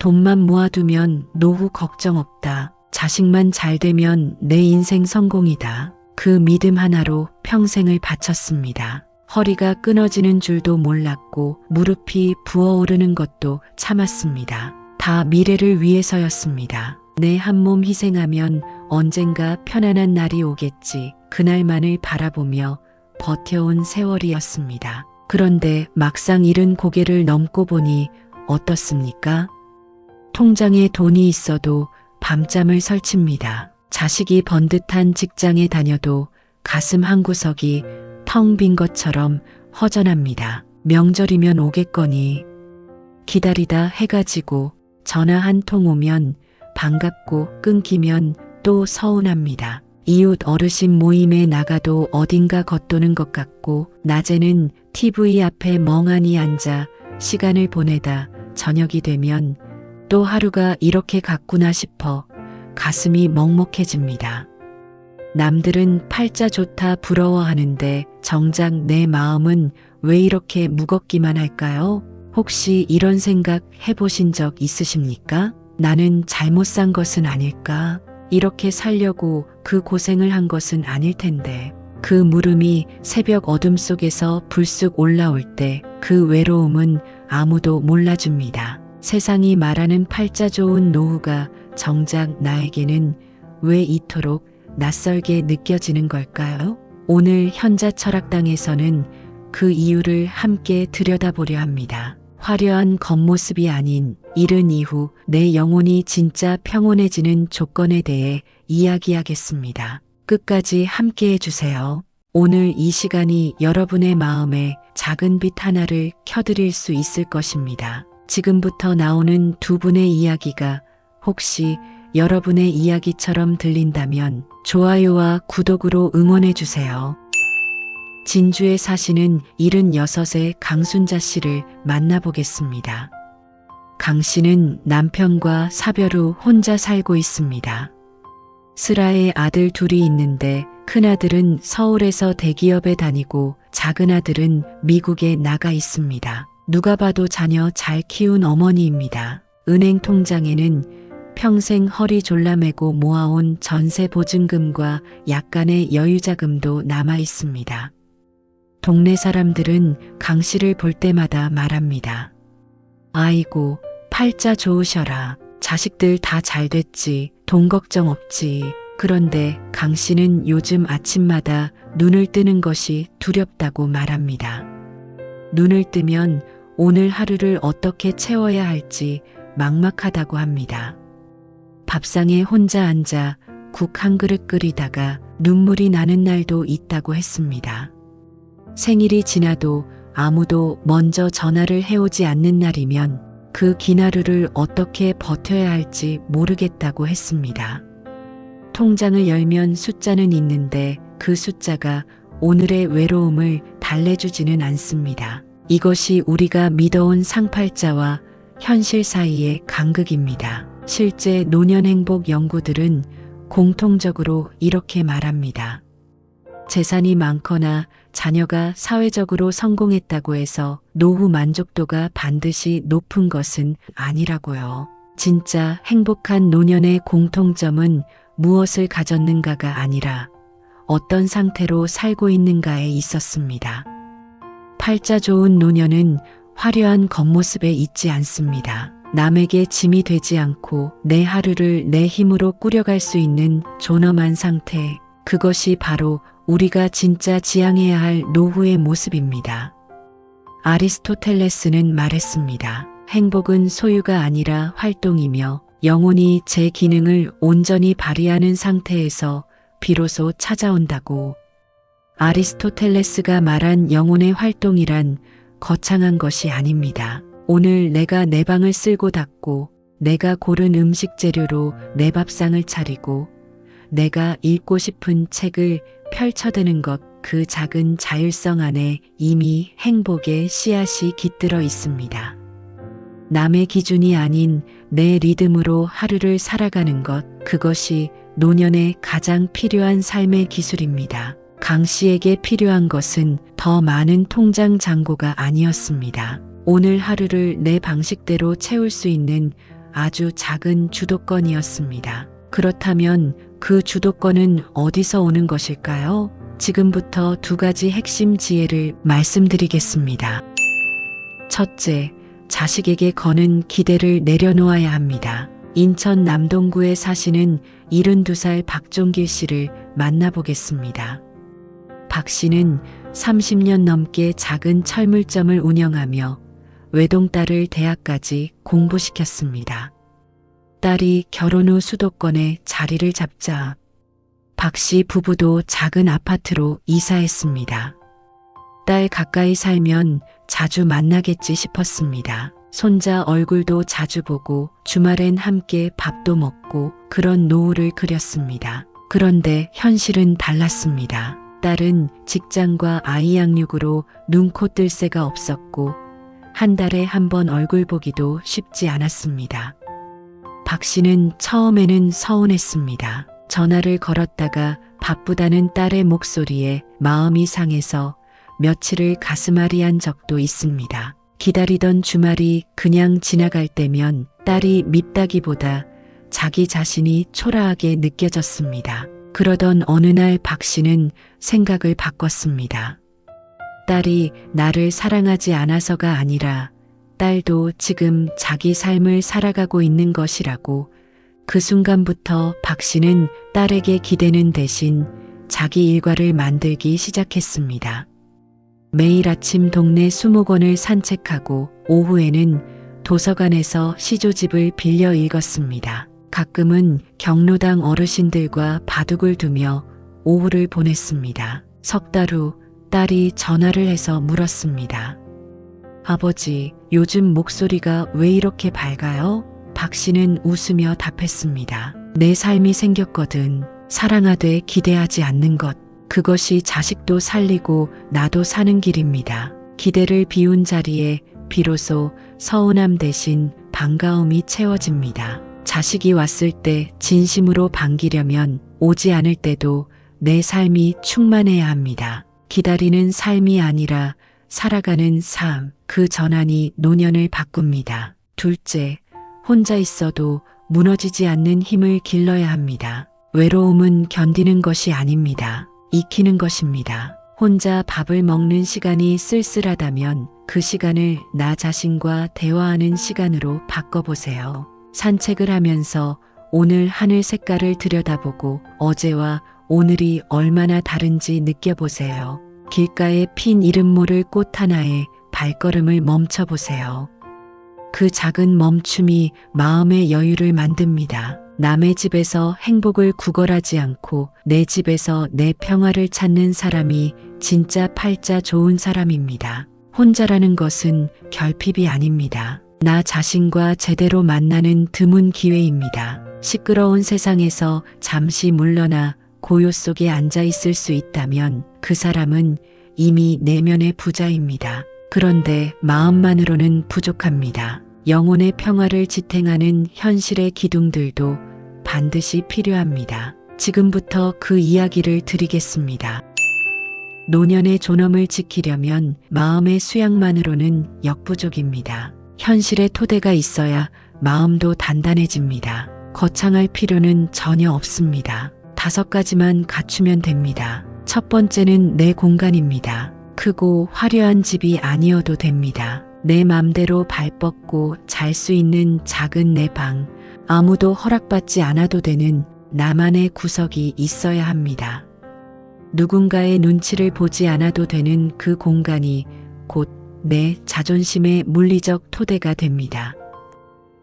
돈만 모아두면 노후 걱정 없다. 자식만 잘 되면 내 인생 성공이다. 그 믿음 하나로 평생을 바쳤습니다. 허리가 끊어지는 줄도 몰랐고 무릎이 부어오르는 것도 참았습니다. 다 미래를 위해서였습니다. 내 한 몸 희생하면 언젠가 편안한 날이 오겠지. 그날만을 바라보며 버텨온 세월이었습니다. 그런데 막상 잃은 고개를 넘고 보니 어떻습니까? 통장에 돈이 있어도 밤잠을 설칩니다. 자식이 번듯한 직장에 다녀도 가슴 한구석이 텅 빈 것처럼 허전합니다. 명절이면 오겠거니 기다리다 해가 지고 전화 한 통 오면 반갑고 끊기면 또 서운합니다. 이웃 어르신 모임에 나가도 어딘가 겉도는 것 같고 낮에는 TV 앞에 멍하니 앉아 시간을 보내다 저녁이 되면 또 하루가 이렇게 갔구나 싶어 가슴이 먹먹해집니다. 남들은 팔자 좋다 부러워하는데 정작 내 마음은 왜 이렇게 무겁기만 할까요? 혹시 이런 생각 해보신 적 있으십니까? 나는 잘못 산 것은 아닐까? 이렇게 살려고 그 고생을 한 것은 아닐 텐데. 그 물음이 새벽 어둠 속에서 불쑥 올라올 때 그 외로움은 아무도 몰라줍니다. 세상이 말하는 팔자 좋은 노후가 정작 나에게는 왜 이토록 낯설게 느껴지는 걸까요? 오늘 현자 철학당에서는 그 이유를 함께 들여다보려 합니다. 화려한 겉모습이 아닌 잃은 이후 내 영혼이 진짜 평온해지는 조건에 대해 이야기하겠습니다. 끝까지 함께 해주세요. 오늘 이 시간이 여러분의 마음에 작은 빛 하나를 켜드릴 수 있을 것입니다. 지금부터 나오는 두 분의 이야기가 혹시 여러분의 이야기처럼 들린다면 좋아요와 구독으로 응원해주세요. 진주에 사시는 76의 강순자 씨를 만나보겠습니다. 강 씨는 남편과 사별 후 혼자 살고 있습니다. 슬아의 아들 둘이 있는데 큰아들은 서울에서 대기업에 다니고 작은아들은 미국에 나가 있습니다. 누가 봐도 자녀 잘 키운 어머니입니다. 은행 통장에는 평생 허리 졸라매고 모아온 전세 보증금과 약간의 여유자금도 남아 있습니다. 동네 사람들은 강 씨를 볼 때마다 말합니다. 아이고, 팔자 좋으셔라. 자식들 다 잘 됐지. 돈 걱정 없지. 그런데 강 씨는 요즘 아침마다 눈을 뜨는 것이 두렵다고 말합니다. 눈을 뜨면 오늘 하루를 어떻게 채워야 할지 막막하다고 합니다. 밥상에 혼자 앉아 국 한 그릇 끓이다가 눈물이 나는 날도 있다고 했습니다. 생일이 지나도 아무도 먼저 전화를 해오지 않는 날이면 그 긴 하루를 어떻게 버텨야 할지 모르겠다고 했습니다. 통장을 열면 숫자는 있는데 그 숫자가 오늘의 외로움을 달래주지는 않습니다. 이것이 우리가 믿어온 상팔자와 현실 사이의 간극입니다. 실제 노년 행복 연구들은 공통적으로 이렇게 말합니다. 재산이 많거나 자녀가 사회적으로 성공했다고 해서 노후 만족도가 반드시 높은 것은 아니라고요. 진짜 행복한 노년의 공통점은 무엇을 가졌는가가 아니라 어떤 상태로 살고 있는가에 있었습니다. 팔자 좋은 노년은 화려한 겉모습에 있지 않습니다. 남에게 짐이 되지 않고 내 하루를 내 힘으로 꾸려갈 수 있는 존엄한 상태, 그것이 바로 우리가 진짜 지향해야 할 노후의 모습입니다. 아리스토텔레스는 말했습니다. 행복은 소유가 아니라 활동이며 영혼이 제 기능을 온전히 발휘하는 상태에서 비로소 찾아온다고. 아리스토텔레스가 말한 영혼의 활동이란 거창한 것이 아닙니다. 오늘 내가 내 방을 쓸고 닦고, 내가 고른 음식 재료로 내 밥상을 차리고, 내가 읽고 싶은 책을 펼쳐드는 것, 그 작은 자율성 안에 이미 행복의 씨앗이 깃들어 있습니다. 남의 기준이 아닌 내 리듬으로 하루를 살아가는 것, 그것이 노년에 가장 필요한 삶의 기술입니다. 강 씨에게 필요한 것은 더 많은 통장 잔고가 아니었습니다. 오늘 하루를 내 방식대로 채울 수 있는 아주 작은 주도권이었습니다. 그렇다면 그 주도권은 어디서 오는 것일까요? 지금부터 두 가지 핵심 지혜를 말씀드리겠습니다. 첫째, 자식에게 거는 기대를 내려놓아야 합니다. 인천 남동구에 사시는 72살 박종길 씨를 만나보겠습니다. 박 씨는 30년 넘게 작은 철물점을 운영하며 외동딸을 대학까지 공부시켰습니다. 딸이 결혼 후 수도권에 자리를 잡자 박 씨 부부도 작은 아파트로 이사했습니다. 딸 가까이 살면 자주 만나겠지 싶었습니다. 손자 얼굴도 자주 보고 주말엔 함께 밥도 먹고 그런 노후를 그렸습니다. 그런데 현실은 달랐습니다. 딸은 직장과 아이 양육으로 눈코 뜰 새가 없었고 한 달에 한 번 얼굴 보기도 쉽지 않았습니다. 박 씨는 처음에는 서운했습니다. 전화를 걸었다가 바쁘다는 딸의 목소리에 마음이 상해서 며칠을 가슴앓이한 적도 있습니다. 기다리던 주말이 그냥 지나갈 때면 딸이 밉다기보다 자기 자신이 초라하게 느껴졌습니다. 그러던 어느 날 박 씨는 생각을 바꿨습니다. 딸이 나를 사랑하지 않아서가 아니라 딸도 지금 자기 삶을 살아가고 있는 것이라고 그 순간부터 박 씨는 딸에게 기대는 대신 자기 일과를 만들기 시작했습니다. 매일 아침 동네 수목원을 산책하고 오후에는 도서관에서 시조집을 빌려 읽었습니다. 가끔은 경로당 어르신들과 바둑을 두며 오후를 보냈습니다. 석 달 후 딸이 전화를 해서 물었습니다. 아버지, 요즘 목소리가 왜 이렇게 밝아요? 박 씨는 웃으며 답했습니다. 내 삶이 생겼거든. 사랑하되 기대하지 않는 것. 그것이 자식도 살리고 나도 사는 길입니다. 기대를 비운 자리에 비로소 서운함 대신 반가움이 채워집니다. 자식이 왔을 때 진심으로 반기려면 오지 않을 때도 내 삶이 충만해야 합니다. 기다리는 삶이 아니라 살아가는 삶, 그 전환이 노년을 바꿉니다. 둘째, 혼자 있어도 무너지지 않는 힘을 길러야 합니다. 외로움은 견디는 것이 아닙니다. 익히는 것입니다. 혼자 밥을 먹는 시간이 쓸쓸하다면 그 시간을 나 자신과 대화하는 시간으로 바꿔보세요. 산책을 하면서 오늘 하늘 색깔을 들여다보고 어제와 오늘이 얼마나 다른지 느껴보세요. 길가에 핀 이름 모를 꽃 하나에 발걸음을 멈춰보세요. 그 작은 멈춤이 마음의 여유를 만듭니다. 남의 집에서 행복을 구걸하지 않고 내 집에서 내 평화를 찾는 사람이 진짜 팔자 좋은 사람입니다. 혼자라는 것은 결핍이 아닙니다. 나 자신과 제대로 만나는 드문 기회입니다. 시끄러운 세상에서 잠시 물러나 고요 속에 앉아 있을 수 있다면 그 사람은 이미 내면의 부자입니다. 그런데 마음만으로는 부족합니다. 영혼의 평화를 지탱하는 현실의 기둥들도 반드시 필요합니다. 지금부터 그 이야기를 드리겠습니다. 노년의 존엄을 지키려면 마음의 수양만으로는 역부족입니다. 현실의 토대가 있어야 마음도 단단해집니다. 거창할 필요는 전혀 없습니다. 5가지만 갖추면 됩니다. 첫 번째는 내 공간입니다. 크고 화려한 집이 아니어도 됩니다. 내 맘대로 발 뻗고 잘 수 있는 작은 내 방, 아무도 허락받지 않아도 되는 나만의 구석이 있어야 합니다. 누군가의 눈치를 보지 않아도 되는 그 공간이 곧 내 자존심의 물리적 토대가 됩니다.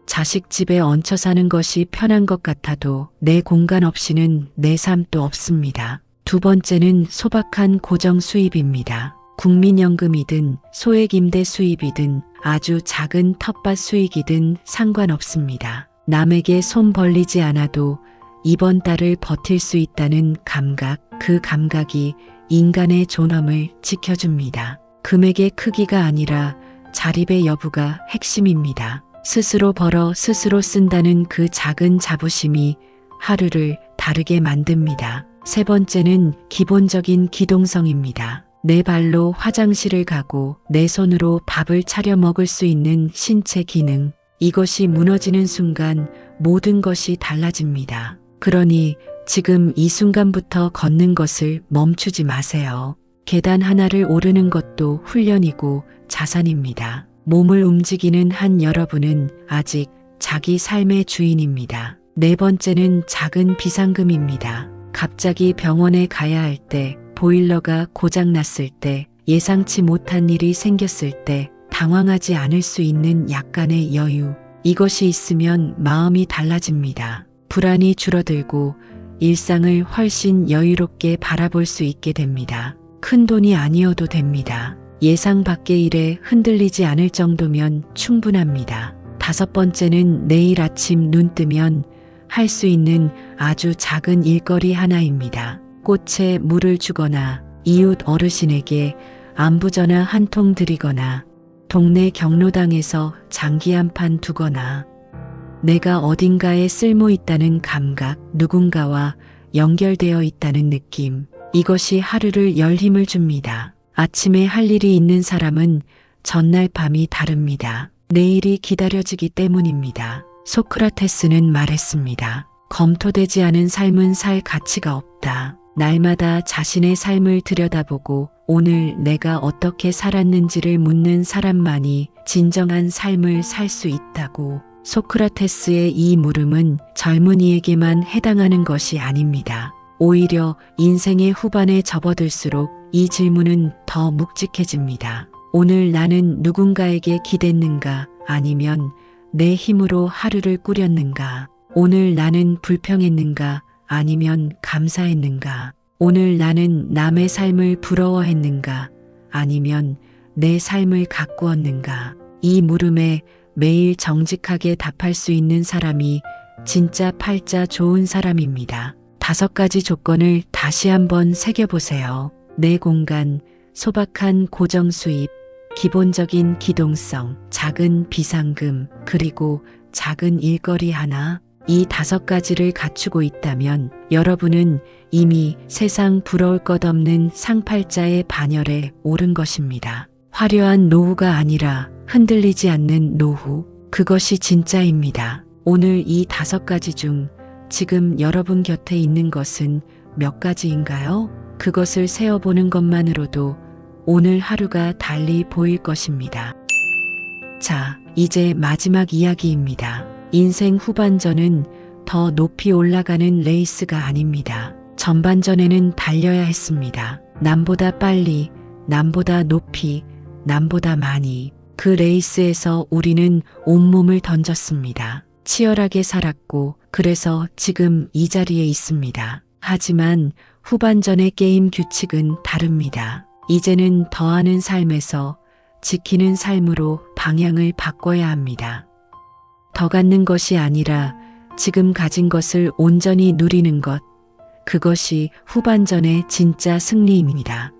자식 집에 얹혀 사는 것이 편한 것 같아도 내 공간 없이는 내 삶도 없습니다. 두 번째는 소박한 고정 수입입니다. 국민연금이든 소액임대 수입이든 아주 작은 텃밭 수익이든 상관없습니다. 남에게 손 벌리지 않아도 이번 달을 버틸 수 있다는 감각, 그 감각이 인간의 존엄을 지켜줍니다. 금액의 크기가 아니라 자립의 여부가 핵심입니다. 스스로 벌어 스스로 쓴다는 그 작은 자부심이 하루를 다르게 만듭니다. 세 번째는 기본적인 기동성입니다. 내 발로 화장실을 가고 내 손으로 밥을 차려 먹을 수 있는 신체 기능, 이것이 무너지는 순간 모든 것이 달라집니다. 그러니 지금 이 순간부터 걷는 것을 멈추지 마세요. 계단 하나를 오르는 것도 훈련이고 자산입니다. 몸을 움직이는 한 여러분은 아직 자기 삶의 주인입니다. 네 번째는 작은 비상금입니다. 갑자기 병원에 가야 할 때, 보일러가 고장났을 때, 예상치 못한 일이 생겼을 때 당황하지 않을 수 있는 약간의 여유. 이것이 있으면 마음이 달라집니다. 불안이 줄어들고 일상을 훨씬 여유롭게 바라볼 수 있게 됩니다. 큰 돈이 아니어도 됩니다. 예상 밖의 일에 흔들리지 않을 정도면 충분합니다. 다섯 번째는 내일 아침 눈 뜨면 할 수 있는 아주 작은 일거리 하나입니다. 꽃에 물을 주거나 이웃 어르신에게 안부 전화 한 통 드리거나 동네 경로당에서 장기 한 판 두거나 내가 어딘가에 쓸모 있다는 감각, 누군가와 연결되어 있다는 느낌. 이것이 하루를 열 힘을 줍니다. 아침에 할 일이 있는 사람은 전날 밤이 다릅니다. 내일이 기다려지기 때문입니다. 소크라테스는 말했습니다. 검토되지 않은 삶은 살 가치가 없다. 날마다 자신의 삶을 들여다보고 오늘 내가 어떻게 살았는지를 묻는 사람만이 진정한 삶을 살 수 있다고. 소크라테스의 이 물음은 젊은이에게만 해당하는 것이 아닙니다. 오히려 인생의 후반에 접어들수록 이 질문은 더 묵직해집니다. 오늘 나는 누군가에게 기댔는가? 아니면 내 힘으로 하루를 꾸렸는가? 오늘 나는 불평했는가? 아니면 감사했는가? 오늘 나는 남의 삶을 부러워했는가? 아니면 내 삶을 가꾸었는가? 이 물음에 매일 정직하게 답할 수 있는 사람이 진짜 팔자 좋은 사람입니다. 5가지 조건을 다시 한번 새겨보세요. 내 공간, 소박한 고정 수입, 기본적인 기동성, 작은 비상금, 그리고 작은 일거리 하나. 이 5가지를 갖추고 있다면 여러분은 이미 세상 부러울 것 없는 상팔자의 반열에 오른 것입니다. 화려한 노후가 아니라 흔들리지 않는 노후. 그것이 진짜입니다. 오늘 이 5가지 중 지금 여러분 곁에 있는 것은 몇 가지인가요? 그것을 세어보는 것만으로도 오늘 하루가 달리 보일 것입니다. 자, 이제 마지막 이야기입니다. 인생 후반전은 더 높이 올라가는 레이스가 아닙니다. 전반전에는 달려야 했습니다. 남보다 빨리, 남보다 높이, 남보다 많이. 그 레이스에서 우리는 온몸을 던졌습니다. 치열하게 살았고 그래서 지금 이 자리에 있습니다. 하지만 후반전의 게임 규칙은 다릅니다. 이제는 더하는 삶에서 지키는 삶으로 방향을 바꿔야 합니다. 더 갖는 것이 아니라 지금 가진 것을 온전히 누리는 것. 그것이 후반전의 진짜 승리입니다.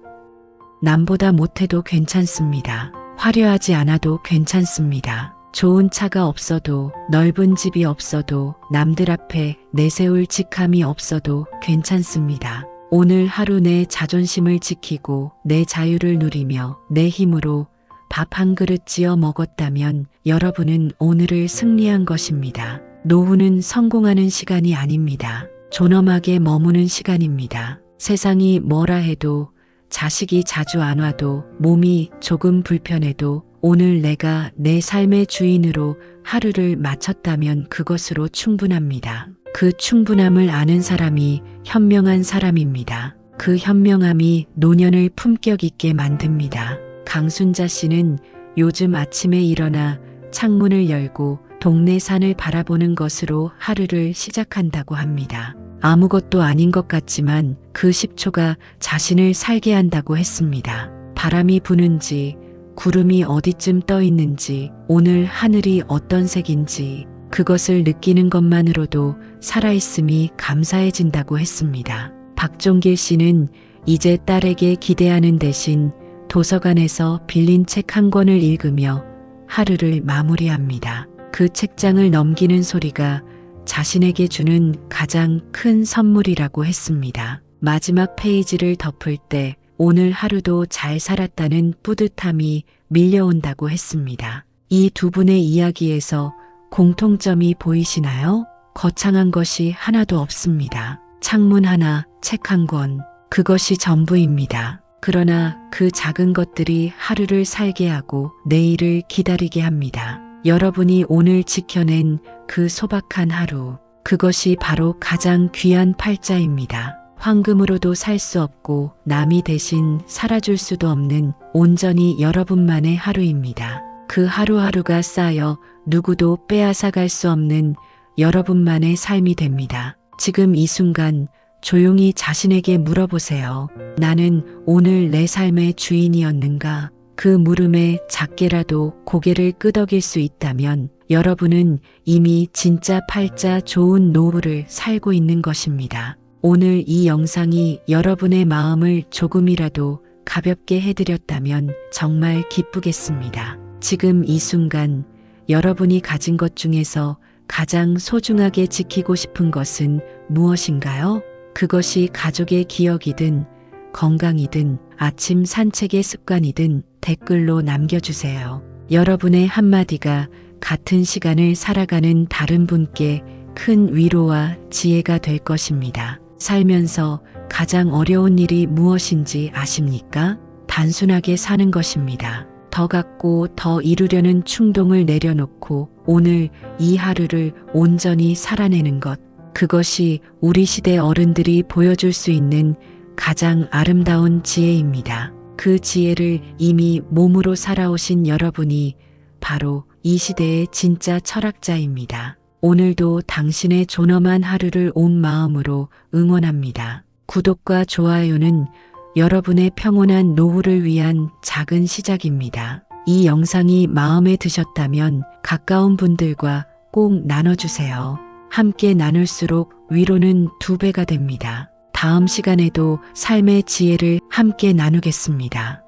남보다 못해도 괜찮습니다. 화려하지 않아도 괜찮습니다. 좋은 차가 없어도, 넓은 집이 없어도, 남들 앞에 내세울 직함이 없어도 괜찮습니다. 오늘 하루 내 자존심을 지키고 내 자유를 누리며 내 힘으로 밥 한 그릇 지어 먹었다면 여러분은 오늘을 승리한 것입니다. 노후는 성공하는 시간이 아닙니다. 존엄하게 머무는 시간입니다. 세상이 뭐라 해도, 자식이 자주 안 와도, 몸이 조금 불편해도 오늘 내가 내 삶의 주인으로 하루를 마쳤다면 그것으로 충분합니다. 그 충분함을 아는 사람이 현명한 사람입니다. 그 현명함이 노년을 품격 있게 만듭니다. 강순자 씨는 요즘 아침에 일어나 창문을 열고 동네 산을 바라보는 것으로 하루를 시작한다고 합니다. 아무것도 아닌 것 같지만 그 10초가 자신을 살게 한다고 했습니다. 바람이 부는지, 구름이 어디쯤 떠 있는지, 오늘 하늘이 어떤 색인지 그것을 느끼는 것만으로도 살아있음이 감사해진다고 했습니다. 박종길 씨는 이제 딸에게 기대하는 대신 도서관에서 빌린 책 한 권을 읽으며 하루를 마무리합니다. 그 책장을 넘기는 소리가 자신에게 주는 가장 큰 선물이라고 했습니다. 마지막 페이지를 덮을 때 오늘 하루도 잘 살았다는 뿌듯함이 밀려온다고 했습니다. 이 두 분의 이야기에서 공통점이 보이시나요? 거창한 것이 하나도 없습니다. 창문 하나, 책 한 권, 그것이 전부입니다. 그러나 그 작은 것들이 하루를 살게 하고 내일을 기다리게 합니다. 여러분이 오늘 지켜낸 그 소박한 하루, 그것이 바로 가장 귀한 팔자입니다. 황금으로도 살 수 없고 남이 대신 살아줄 수도 없는 온전히 여러분만의 하루입니다. 그 하루하루가 쌓여 누구도 빼앗아갈 수 없는 여러분만의 삶이 됩니다. 지금 이 순간 조용히 자신에게 물어보세요. 나는 오늘 내 삶의 주인이었는가? 그 물음에 작게라도 고개를 끄덕일 수 있다면 여러분은 이미 진짜 팔자 좋은 노후를 살고 있는 것입니다. 오늘 이 영상이 여러분의 마음을 조금이라도 가볍게 해드렸다면 정말 기쁘겠습니다. 지금 이 순간 여러분이 가진 것 중에서 가장 소중하게 지키고 싶은 것은 무엇인가요? 그것이 가족의 기억이든 건강이든 아침 산책의 습관이든 댓글로 남겨주세요. 여러분의 한마디가 같은 시간을 살아가는 다른 분께 큰 위로와 지혜가 될 것입니다. 살면서 가장 어려운 일이 무엇인지 아십니까? 단순하게 사는 것입니다. 더 갖고 더 이루려는 충동을 내려놓고 오늘 이 하루를 온전히 살아내는 것. 그것이 우리 시대 어른들이 보여줄 수 있는 가장 아름다운 지혜입니다. 그 지혜를 이미 몸으로 살아오신 여러분이 바로 이 시대의 진짜 철학자입니다. 오늘도 당신의 존엄한 하루를 온 마음으로 응원합니다. 구독과 좋아요는 여러분의 평온한 노후를 위한 작은 시작입니다. 이 영상이 마음에 드셨다면 가까운 분들과 꼭 나눠주세요. 함께 나눌수록 위로는 2배가 됩니다. 다음 시간에도 삶의 지혜를 함께 나누겠습니다.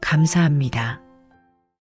감사합니다.